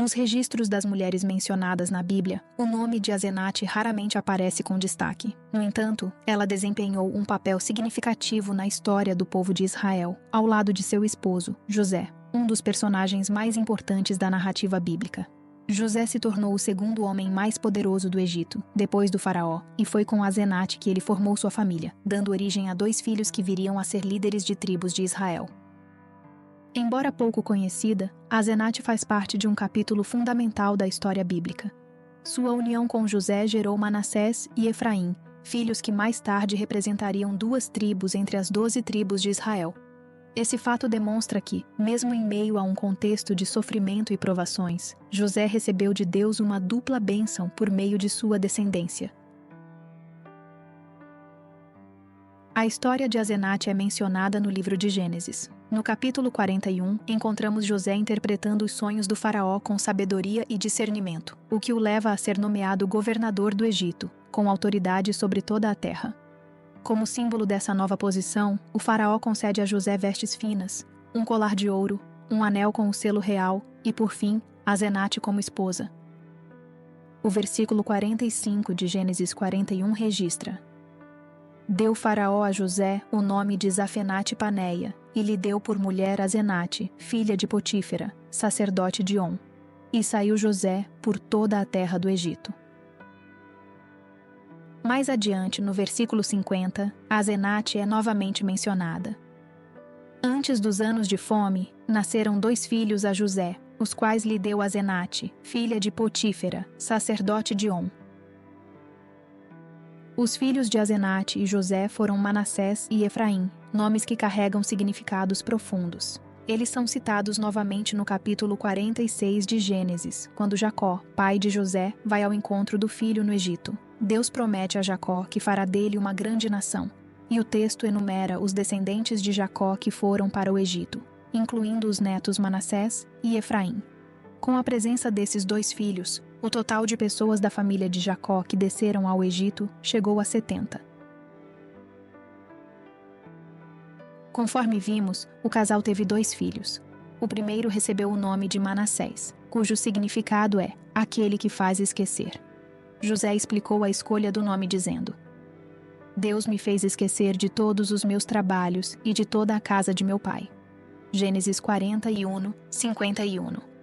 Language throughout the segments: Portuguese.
Nos registros das mulheres mencionadas na Bíblia, o nome de Asenate raramente aparece com destaque. No entanto, ela desempenhou um papel significativo na história do povo de Israel, ao lado de seu esposo, José, um dos personagens mais importantes da narrativa bíblica. José se tornou o segundo homem mais poderoso do Egito, depois do faraó, e foi com Asenate que ele formou sua família, dando origem a 2 filhos que viriam a ser líderes de tribos de Israel. Embora pouco conhecida, Asenate faz parte de um capítulo fundamental da história bíblica. Sua união com José gerou Manassés e Efraim, filhos que mais tarde representariam 2 tribos entre as 12 tribos de Israel. Esse fato demonstra que, mesmo em meio a um contexto de sofrimento e provações, José recebeu de Deus uma dupla bênção por meio de sua descendência. A história de Asenate é mencionada no livro de Gênesis. No capítulo 41, encontramos José interpretando os sonhos do faraó com sabedoria e discernimento, o que o leva a ser nomeado governador do Egito, com autoridade sobre toda a terra. Como símbolo dessa nova posição, o faraó concede a José vestes finas, um colar de ouro, um anel com o selo real e, por fim, Asenate como esposa. O versículo 45 de Gênesis 41 registra: Deu faraó a José o nome de Zafenate-Paneia, e lhe deu por mulher Asenate, filha de Potífera, sacerdote de On. E saiu José por toda a terra do Egito. Mais adiante, no versículo 50, Asenate é novamente mencionada. Antes dos anos de fome, nasceram 2 filhos a José, os quais lhe deu Asenate, filha de Potífera, sacerdote de On. Os filhos de Asenate e José foram Manassés e Efraim, nomes que carregam significados profundos. Eles são citados novamente no capítulo 46 de Gênesis, quando Jacó, pai de José, vai ao encontro do filho no Egito. Deus promete a Jacó que fará dele uma grande nação, e o texto enumera os descendentes de Jacó que foram para o Egito, incluindo os netos Manassés e Efraim. Com a presença desses 2 filhos, o total de pessoas da família de Jacó que desceram ao Egito chegou a 70. Conforme vimos, o casal teve 2 filhos. O primeiro recebeu o nome de Manassés, cujo significado é aquele que faz esquecer. José explicou a escolha do nome dizendo: Deus me fez esquecer de todos os meus trabalhos e de toda a casa de meu pai. Gênesis 41, 51.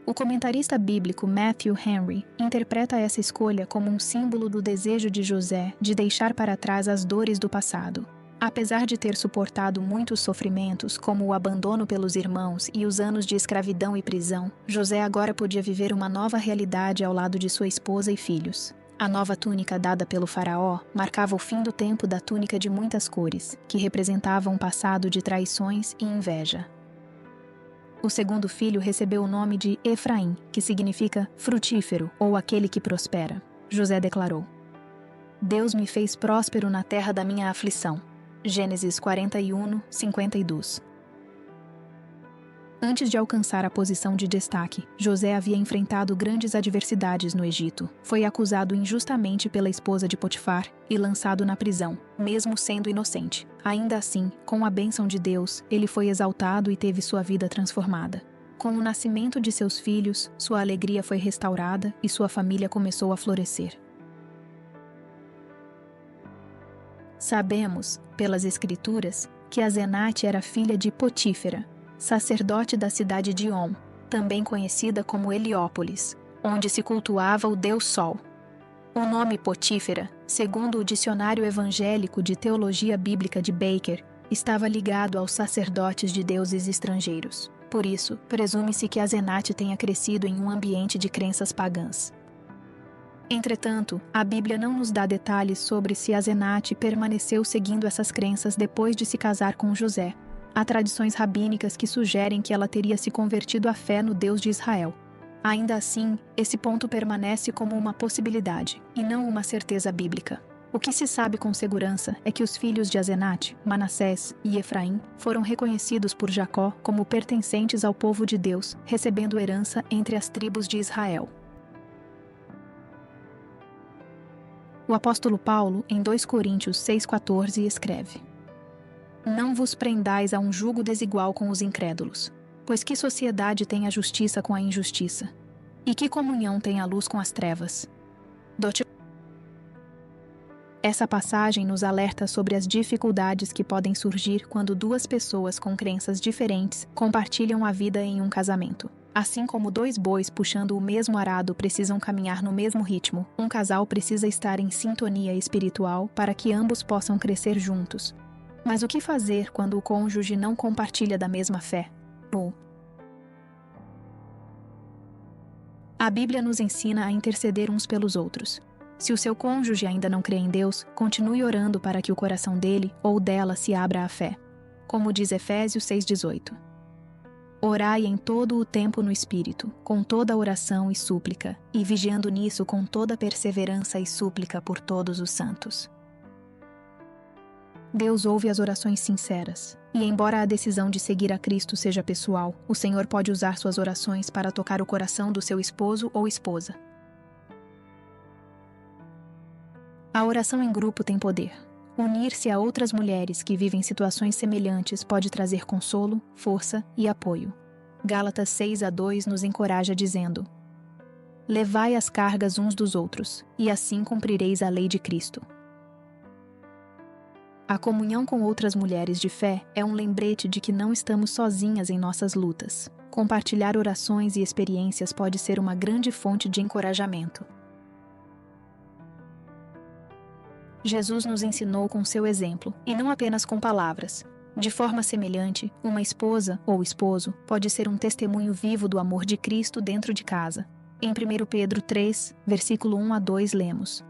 O comentarista bíblico Matthew Henry interpreta essa escolha como um símbolo do desejo de José de deixar para trás as dores do passado. Apesar de ter suportado muitos sofrimentos, como o abandono pelos irmãos e os anos de escravidão e prisão, José agora podia viver uma nova realidade ao lado de sua esposa e filhos. A nova túnica dada pelo faraó marcava o fim do tempo da túnica de muitas cores, que representava um passado de traições e inveja. O segundo filho recebeu o nome de Efraim, que significa frutífero ou aquele que prospera. José declarou: Deus me fez próspero na terra da minha aflição. Gênesis 41, 52. Antes de alcançar a posição de destaque, José havia enfrentado grandes adversidades no Egito. Foi acusado injustamente pela esposa de Potifar e lançado na prisão, mesmo sendo inocente. Ainda assim, com a bênção de Deus, ele foi exaltado e teve sua vida transformada. Com o nascimento de seus filhos, sua alegria foi restaurada e sua família começou a florescer. Sabemos, pelas Escrituras, que Asenate era filha de Potífera, sacerdote da cidade de On, também conhecida como Heliópolis, onde se cultuava o deus Sol. O nome Potífera, segundo o Dicionário Evangélico de Teologia Bíblica de Baker, estava ligado aos sacerdotes de deuses estrangeiros. Por isso, presume-se que Asenate tenha crescido em um ambiente de crenças pagãs. Entretanto, a Bíblia não nos dá detalhes sobre se Asenate permaneceu seguindo essas crenças depois de se casar com José. Há tradições rabínicas que sugerem que ela teria se convertido à fé no Deus de Israel. Ainda assim, esse ponto permanece como uma possibilidade, e não uma certeza bíblica. O que se sabe com segurança é que os filhos de Asenate, Manassés e Efraim, foram reconhecidos por Jacó como pertencentes ao povo de Deus, recebendo herança entre as tribos de Israel. O apóstolo Paulo, em 2 Coríntios 6,14, escreve: Não vos prendais a um jugo desigual com os incrédulos. Pois que sociedade tem a justiça com a injustiça? E que comunhão tem a luz com as trevas? Essa passagem nos alerta sobre as dificuldades que podem surgir quando duas pessoas com crenças diferentes compartilham a vida em um casamento. Assim como dois bois puxando o mesmo arado precisam caminhar no mesmo ritmo, um casal precisa estar em sintonia espiritual para que ambos possam crescer juntos. Mas o que fazer quando o cônjuge não compartilha da mesma fé? A Bíblia nos ensina a interceder uns pelos outros. Se o seu cônjuge ainda não crê em Deus, continue orando para que o coração dele ou dela se abra à fé. Como diz Efésios 6,18. Orai em todo o tempo no Espírito, com toda oração e súplica, e vigiando nisso com toda perseverança e súplica por todos os santos. Deus ouve as orações sinceras, e embora a decisão de seguir a Cristo seja pessoal, o Senhor pode usar suas orações para tocar o coração do seu esposo ou esposa. A oração em grupo tem poder. Unir-se a outras mulheres que vivem situações semelhantes pode trazer consolo, força e apoio. Gálatas 6:2 nos encoraja dizendo: Levai as cargas uns dos outros, e assim cumprireis a lei de Cristo. A comunhão com outras mulheres de fé é um lembrete de que não estamos sozinhas em nossas lutas. Compartilhar orações e experiências pode ser uma grande fonte de encorajamento. Jesus nos ensinou com seu exemplo, e não apenas com palavras. De forma semelhante, uma esposa ou esposo pode ser um testemunho vivo do amor de Cristo dentro de casa. Em 1 Pedro 3, versículo 1-2 lemos: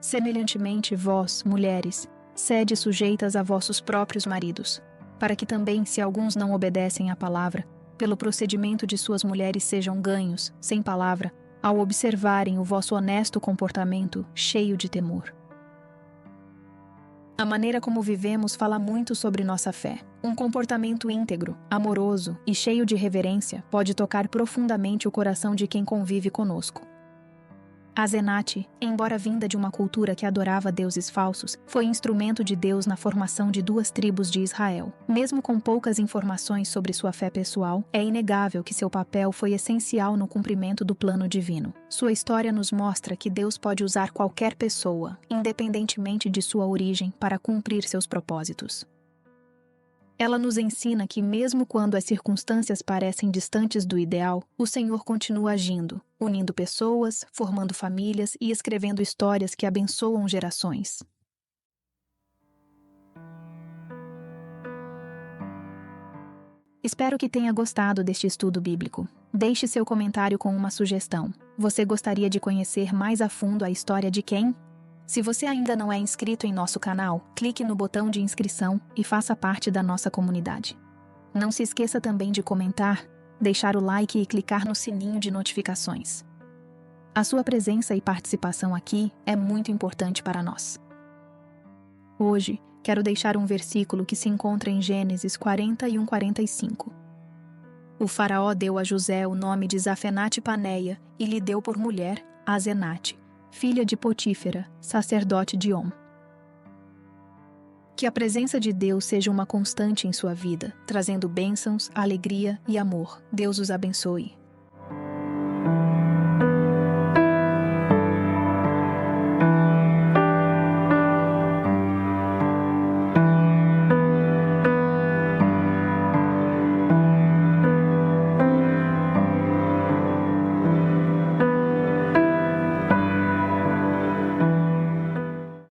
Semelhantemente vós, mulheres, sede sujeitas a vossos próprios maridos, para que também, se alguns não obedecem à palavra, pelo procedimento de suas mulheres sejam ganhos, sem palavra, ao observarem o vosso honesto comportamento cheio de temor. A maneira como vivemos fala muito sobre nossa fé. Um comportamento íntegro, amoroso e cheio de reverência pode tocar profundamente o coração de quem convive conosco. Asenate, embora vinda de uma cultura que adorava deuses falsos, foi instrumento de Deus na formação de 2 tribos de Israel. Mesmo com poucas informações sobre sua fé pessoal, é inegável que seu papel foi essencial no cumprimento do plano divino. Sua história nos mostra que Deus pode usar qualquer pessoa, independentemente de sua origem, para cumprir seus propósitos. Ela nos ensina que mesmo quando as circunstâncias parecem distantes do ideal, o Senhor continua agindo, unindo pessoas, formando famílias e escrevendo histórias que abençoam gerações. Espero que tenha gostado deste estudo bíblico. Deixe seu comentário com uma sugestão. Você gostaria de conhecer mais a fundo a história de quem? Se você ainda não é inscrito em nosso canal, clique no botão de inscrição e faça parte da nossa comunidade. Não se esqueça também de comentar, deixar o like e clicar no sininho de notificações. A sua presença e participação aqui é muito importante para nós. Hoje, quero deixar um versículo que se encontra em Gênesis 41:45. O faraó deu a José o nome de Zafenate-Paneia e lhe deu por mulher Asenate, filha de Potífera, sacerdote de On. Que a presença de Deus seja uma constante em sua vida, trazendo bênçãos, alegria e amor. Deus os abençoe.